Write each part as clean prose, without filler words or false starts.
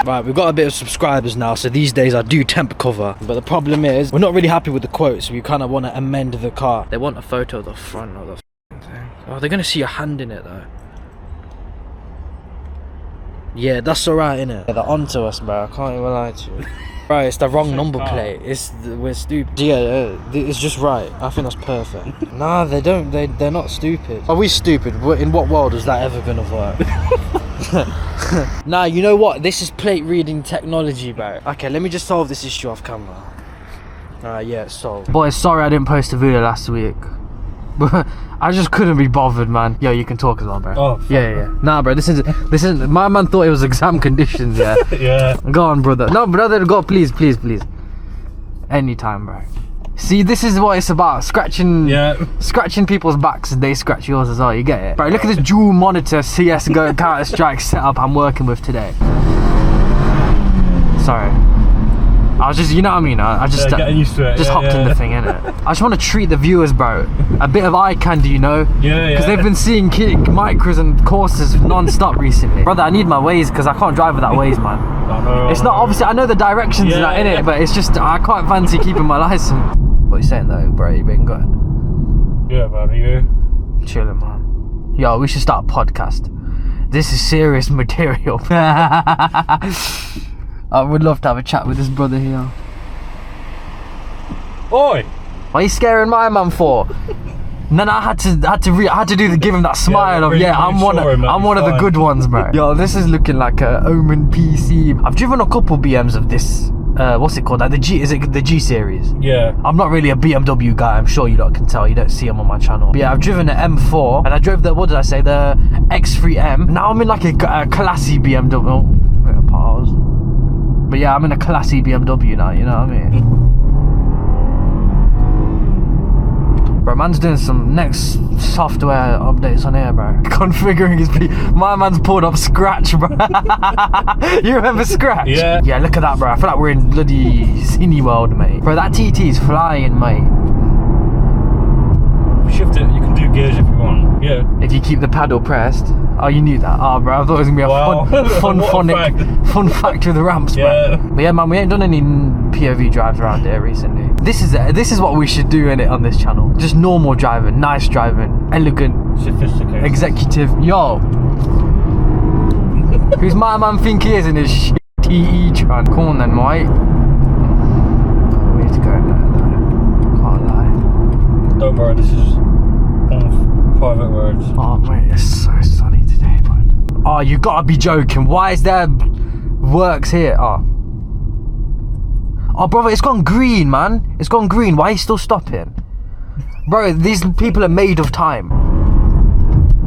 Right, we've got a bit of subscribers now, so these days I do temp cover. But the problem is, we're not really happy with the quotes. We kind of want to amend the car. They want a photo of the front of the thing. Oh, they're going to see your hand in it though. Yeah, that's alright, innit? They're onto us, bro. I can't even lie to you. Right, it's the wrong number plate. We're stupid. Yeah, it's just right. I think that's perfect. Nah, they don't. They're not stupid. Are we stupid? In what world is that ever gonna work? Nah, you know what? This is plate reading technology, bro. Okay, let me just solve this issue off camera. Alright, yeah, it's solved. Boys, sorry I didn't post a video last week. I just couldn't be bothered, man. Yo, you can talk as well, bro. Oh, yeah. Nah, bro, this is my man thought it was exam conditions, yeah. Yeah. Go on, brother. No, brother, go, please. Anytime, bro. See, this is what it's about. Scratching people's backs and they scratch yours as well. You get it? Bro, look at this dual monitor CSGO Counter-Strike setup I'm working with today. Sorry. I was just, you know what I mean? I just getting used to it. Just hopped in the thing, innit? I just want to treat the viewers, bro. A bit of eye candy, you know? Yeah. Because they've been seeing micros and courses non-stop recently. Brother, I need my Waze because I can't drive without Waze, man. It's not, obviously, I know the directions and that, innit? But it's just, I can't fancy keeping my license. What are you saying though, bro? You been good? Yeah, man, you? Chilling, man. Yo, we should start a podcast. This is serious material. I would love to have a chat with this brother here. Oi! What are you scaring my man for? And then I had to give him that smile of I'm one of the good ones, bro. Yo, this is looking like a Omen PC. I've driven a couple BMs of this. What's it called? Like is it the G series? Yeah. I'm not really a BMW guy. I'm sure you lot can tell. You don't see them on my channel. But yeah, I've driven an M4 and I drove the the X3M. Now I'm in like a classy BMW. Oh, wait, pause. But yeah, I'm in a classy BMW now, you know what I mean? Bro, man's doing some next software updates on here, bro. Configuring his my man's pulled up Scratch, bro. You remember Scratch? Yeah. Yeah, look at that, bro. I feel like we're in bloody Cineworld, mate. Bro, that TT's flying, mate. Shift it, you can do gears if you want. Yeah. If you keep the pedal pressed. Oh, you knew that. Oh, bro, I thought it was gonna be a fun fact with the ramps, bro. Yeah. But yeah, man, we ain't done any POV drives around here recently. This is what we should do in it on this channel. Just normal driving, nice driving, elegant, sophisticated, executive. Yo, who's my man think he is in his shit E-tron? Come on then, mate. We need to go in there. Can't lie. Don't worry, this is on private roads. Oh mate, it's so sunny today, man. Oh, you gotta be joking. Why is there works here? Oh, brother, it's gone green, man. It's gone green. Why are you still stopping? Bro, these people are made of time.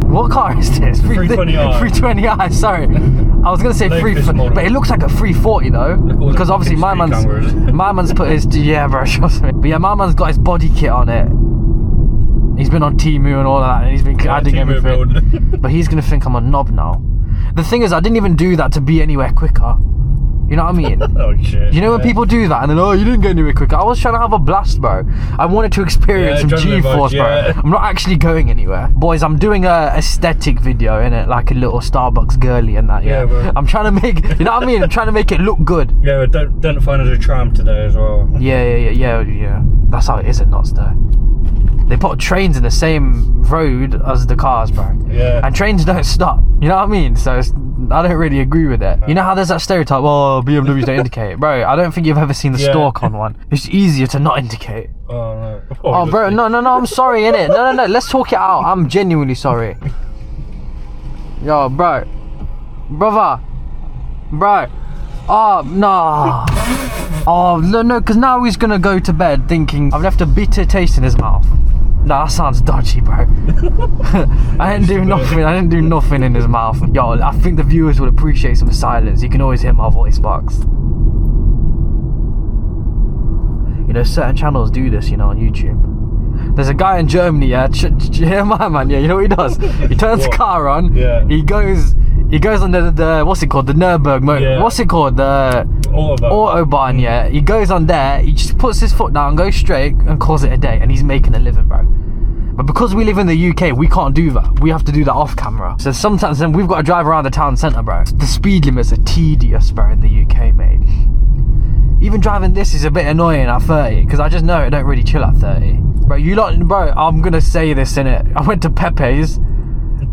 What car is this? 320i. 320i, sorry. I was gonna say 340, but it looks like a 340 though. Because obviously my man's put his, yeah, bro, trust me. But yeah, my man's got his body kit on it. He's been on Temu and all that, and he's been adding everything. But he's gonna think I'm a knob now. The thing is, I didn't even do that to be anywhere quicker. You know what I mean? Oh shit. You know when people do that and then, oh, you didn't get anywhere quicker. I was trying to have a blast, bro. I wanted to experience some G-force, bro. I'm not actually going anywhere. Boys, I'm doing a aesthetic video, innit? Like a little Starbucks girly and that, yeah. Bro. I'm trying to make, you know what I mean? I'm trying to make it look good. Yeah, but don't find us a tram today as well. Yeah. That's how it is at Knots though. They put trains in the same road as the cars, bro. Yeah. And trains don't stop. You know what I mean? So I don't really agree with it. No. You know how there's that stereotype, oh, BMWs don't indicate. Bro, I don't think you've ever seen the stalk on one. It's easier to not indicate. Oh, no. Oh, bro, no, I'm sorry, innit? No, let's talk it out. I'm genuinely sorry. Yo, bro. Brother. Bro. Oh, no. Oh, no, because now he's going to go to bed thinking, I've left a bitter taste in his mouth. Nah, that sounds dodgy, bro. I didn't do nothing in his mouth. Yo, I think the viewers would appreciate some silence. You can always hear my voice box. You know, certain channels do this, you know, on YouTube. There's a guy in Germany, yeah, hear my man, yeah, you know what he does? He turns the car on, he goes on the what's it called, the Nürburgring motor, what's it called, the Autobahn, yeah. He goes on there, he just puts his foot down, goes straight and calls it a day, and he's making a living, bro. But because we live in the UK, we can't do that. We have to do that off camera. So sometimes then we've got to drive around the town centre, bro. The speed limits are tedious, bro, in the UK, mate. Even driving this is a bit annoying at 30, because I just know it don't really chill at 30. Bro, I'm gonna say this, innit? I went to Pepe's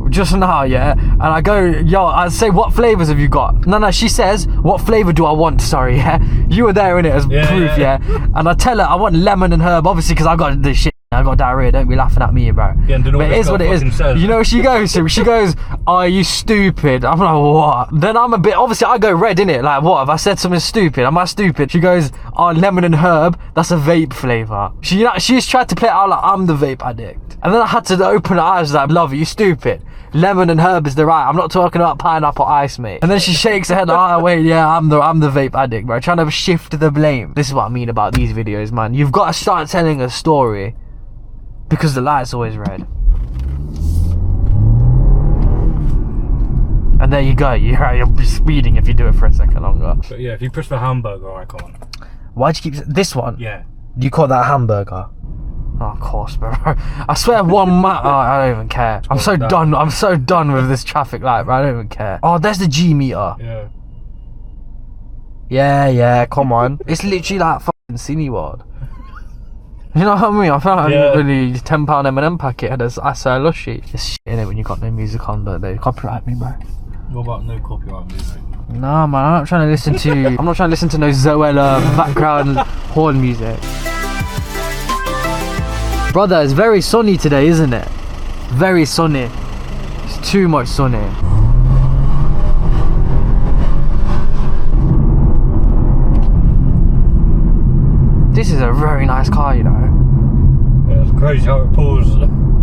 just now, yeah, and I go, yo, I say, what flavours have you got? No, she says, what flavour do I want? Sorry, yeah. You were there, innit, as proof, yeah. And I tell her I want lemon and herb, obviously, because I got this shit. I got diarrhea. Don't be laughing at me, bro. Yeah, but it is what it is. Says. You know, she goes, "Are you stupid?" I'm like, "What?" Then I'm a bit. Obviously, I go red, innit? Like, what? Have I said something stupid? Am I stupid? She goes, "Oh, lemon and herb. That's a vape flavour." She's tried to play it out like I'm the vape addict. And then I had to open her eyes like, "Love, you stupid. Lemon and herb is the right. I'm not talking about pineapple ice, mate." And then she shakes her head. "Oh, wait, yeah, I'm the vape addict, bro." Trying to shift the blame. This is what I mean about these videos, man. You've got to start telling a story. Because the light's always red. And there you go, you're speeding if you do it for a second longer. But yeah, if you push the hamburger icon. Why'd you keep this one? Yeah. Do you call that a hamburger? Oh, of course, bro. I swear I don't even care. I'm so done with this traffic light, bro. I don't even care. Oh, there's the G meter. Yeah. Yeah, come on. It's literally like fucking Cineworld. You know what I mean? I feel like a really £10 M&M packet had I say lushy. It's shit in it when you got no music on, but they copyright me, bro. What about no copyright music? Nah, man, I'm not trying to listen to no Zoella background horn music. Brother, it's very sunny today, isn't it? Very sunny. It's too much sunny. This is a very nice car, you know. Yeah, it's crazy how it pulls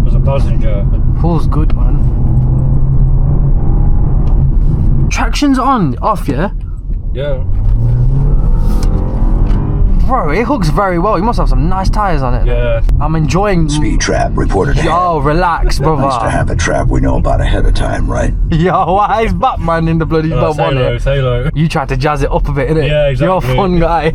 as a passenger. Pulls good, man. Traction's off, yeah? Yeah. Bro, it hooks very well. You must have some nice tyres on it. Yeah. I'm enjoying... Speed trap reported ahead. Yo, relax, brother. Nice to have a trap we know about ahead of time, right? Yo, why is Batman in the bloody bum on it? Halo. You tried to jazz it up a bit, innit? Yeah, exactly. You're a fun guy.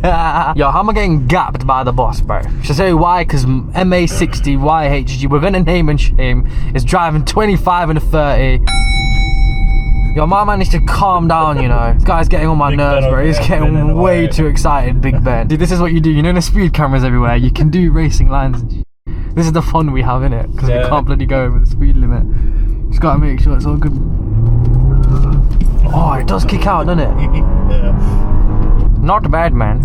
Yo, how am I getting gapped by the boss, bro? Should I say why? Because MA60 YHG, we're going to name and shame, is driving 25 and a 30. Yo, my man needs to calm down, you know. This guy's getting on my nerves, bro. He's getting way too excited, Big Ben. Dude, this is what you do. You know, the speed cameras everywhere. You can do racing lines and shit. This is the fun we have, innit? Because we can't bloody go over the speed limit. Just gotta make sure it's all good. Oh, it does kick out, doesn't it? Yeah. Not bad, man.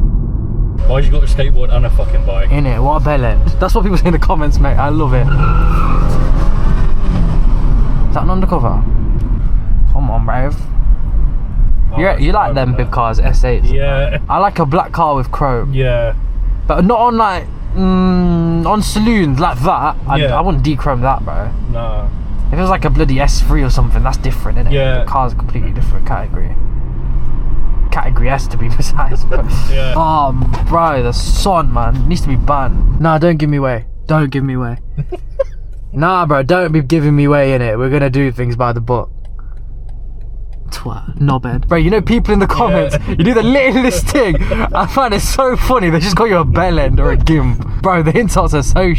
Why you got a skateboard and a fucking bike? Innit? What a bell end. That's what people say in the comments, mate. I love it. Is that an undercover? Come on, bro. You like them big cars, S8s? Yeah. I like a black car with chrome. Yeah. But not on like, on saloons like that. I wouldn't dechrome that, bro. Nah. If it was like a bloody S3 or something, that's different, isn't it? Yeah. The car's a completely different category. Category S to be precise. But Yeah. oh, bro, the sun, man, needs to be banned. Nah, don't give me way. Don't give me way. Nah, bro, don't be giving me way in it. We're gonna do things by the book. Twat, knobhead. Bro, you know people in the comments, you do the littlest thing. I find it so funny. They just call you a bell end or a gimp. Bro, the insults are so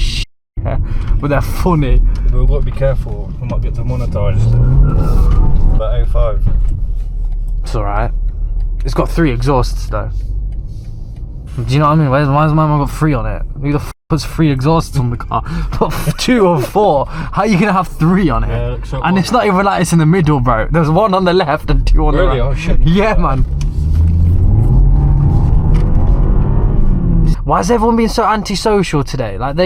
but they're funny. But we've got to be careful. We might get demonetized. About 05. It's alright. It's got 3 exhausts though. Do you know what I mean? Why has my man got 3 on it? Who the f puts 3 exhausts on the car? Put 2 or 4. How are you gonna have 3 on it? Yeah, so and it's not even like it's in the middle, bro. There's 1 on the left and 2 on the right. Really? Oh shit. Yeah, man. Why is everyone being so antisocial today? Like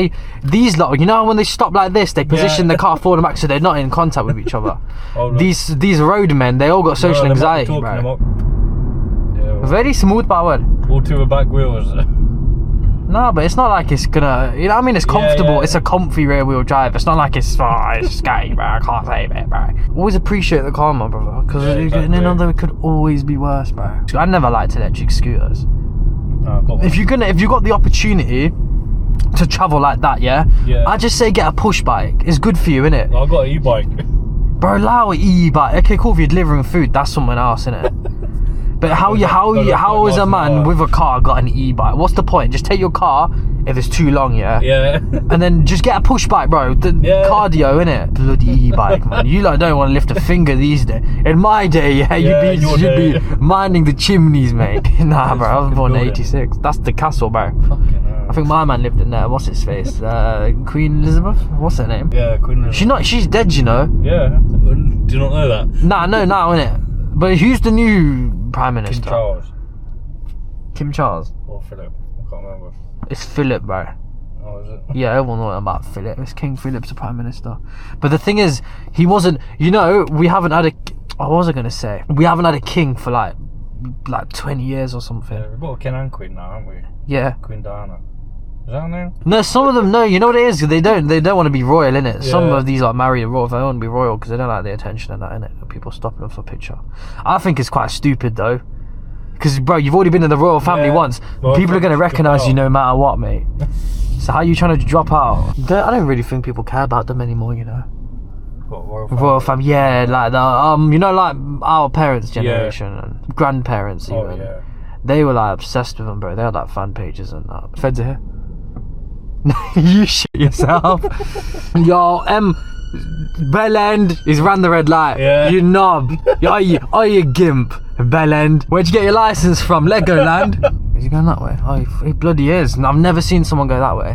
these lot, you know when they stop like this, they position the car forward and back so they're not in contact with each other. Oh, these road men, they all got social anxiety, bro. Very smooth power. All 2 are back wheels. No, but it's not like it's gonna, you know what I mean? It's comfortable. Yeah. It's a comfy rear wheel drive. It's not like it's scatty, bro. I can't save it, bro. Always appreciate the car, my brother, because getting in other, it could always be worse, bro. I never liked electric scooters. If you got the opportunity to travel like that, yeah, I just say get a push bike. It's good for you, innit? I've got an e-bike. Bro, allow an e-bike. Okay, cool. If you're delivering food, that's someone else, innit? But how is a man with a car got an e-bike? What's the point? Just take your car if it's too long, yeah. Yeah. And then just get a push bike, bro. The Yeah. cardio, innit? Bloody e-bike, man. You like don't want to lift a finger these days. In my day, Yeah, you'd your be day. minding the chimneys, mate. Nah, bro. I was born in Building. '86. That's the castle, bro. Fucking hell. I think my man lived in there. What's his face? Queen Elizabeth. What's her name? Yeah, Queen. She's dead, you know. Yeah. Do you not know that? Nah, no, now, innit? But who's the new prime minister? King Charles Kim Charles. or Philip. I can't remember. It's Philip, bro. Oh, is it? Yeah, everyone knows about Philip. It's King Philip's the prime minister. But the thing is, he wasn't. You know, we haven't had a. What was I gonna say? We haven't had a king for like 20 years or something. Yeah, we've got a king and queen now, haven't we? Yeah. Queen Diana. Is that her name? No, some of them. No, you know what it is? They don't want to be royal, innit? Some Yeah. of these like married royal. They don't want to be royal because they don't like the attention and that, innit? People stopping them for a picture. I think it's quite stupid though. Because bro, you've already been in the royal family Yeah. once. Well, People are gonna drop recognise you out. no matter what, mate. So how are you trying to drop out? I don't really think people care about them anymore, you know. What, Royal family, yeah, like the you know, like our parents' generation and grandparents even. Oh yeah. They were like obsessed with them, bro. They had like fan pages and that. Feds are here. You shit yourself. Yo, Bellend is ran the red light. Yeah. You knob. You gimp. Bellend. Where'd you get your license from? Legoland. Is he going that way? Oh, he bloody is. And I've never seen someone go that way.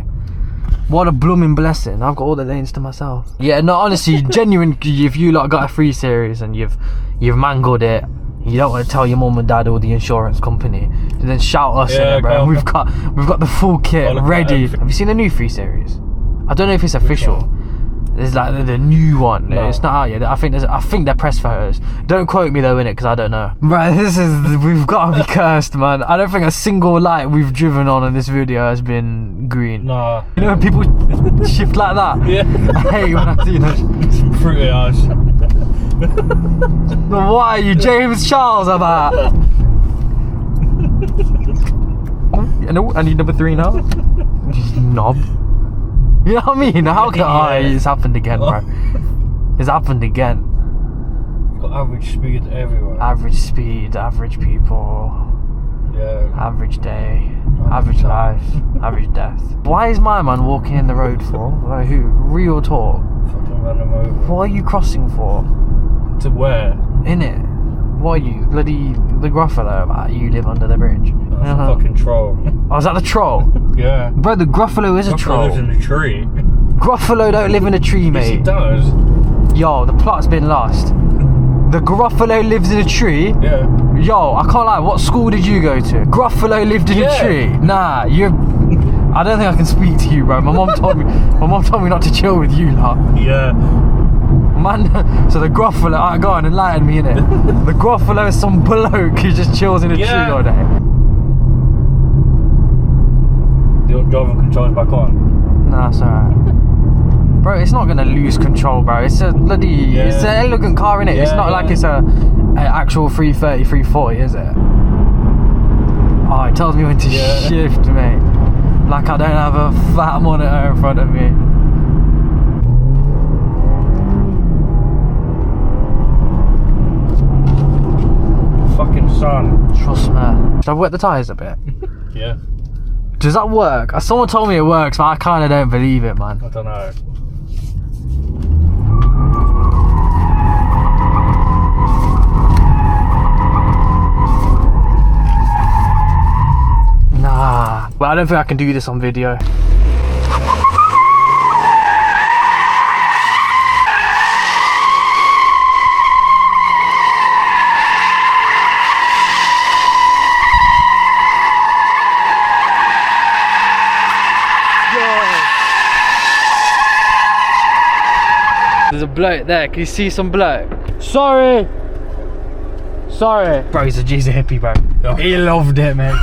What a blooming blessing. I've got all the lanes to myself. Yeah, no, honestly, genuine. If you lot got a free series and you've mangled it, you don't want to tell your mum and dad or the insurance company, and then shout us in Yeah, it, bro. go. We've got the full kit I'll look at ready. it. Have you seen the new free series? I don't know if it's official. There's like the new one. No. It's not out yet. I think they're press photos. Don't quote me though in it because I don't know. Right, we've got to be cursed, man. I don't think a single light we've driven on in this video has been green. Nah. You know when people shift like that? Yeah. I hate when I see that. Fruity ass. What are you, James Charles, about? You know, I need number 3 now. Just knob. You know what I mean? How can it's happened again, bro? It's happened again. Got average speed everywhere. Average speed, average people, Yeah. average day, average life, average death. Why is my man walking in the road for? Like who? Real talk. Fucking ran them over. What are you crossing for? To where? Innit? What are you? Bloody the Gruffalo, like, you live under the bridge. That's a fucking troll. Oh, is that the troll? Yeah. Bro, the Gruffalo is a Buffalo troll. lives in a tree. Gruffalo don't live in a tree, Yes, he mate. does. Yo, the plot's been lost. The Gruffalo lives in a tree? Yeah. Yo, I can't lie, what school did you go to? Gruffalo lived in a Yeah. tree? Nah, I don't think I can speak to you, bro. My mom told me not to chill with you, lot. Yeah. Man, so the Gruffalo, alright, go on, enlighten me, innit? The Gruffalo is some bloke who just chills in a tree all day. The driving control's back on. Nah, it's alright. Bro, it's not gonna lose control, bro. It's a bloody, it's an elegant car, innit? It's Yeah, not like yeah. it's a actual 330, 340, is it? Oh, it tells me when to shift, mate. Like I don't have a fat monitor in front of me. Fucking sun. Trust me. Should I wet the tyres a bit? Yeah. Does that work? Someone told me it works, but I kind of don't believe it, man. I don't know. Nah. Well, I don't think I can do this on video. There's a bloke there. Can you see some bloke? Sorry. Bro, he's a hippie, bro. Yeah. He loved it, man.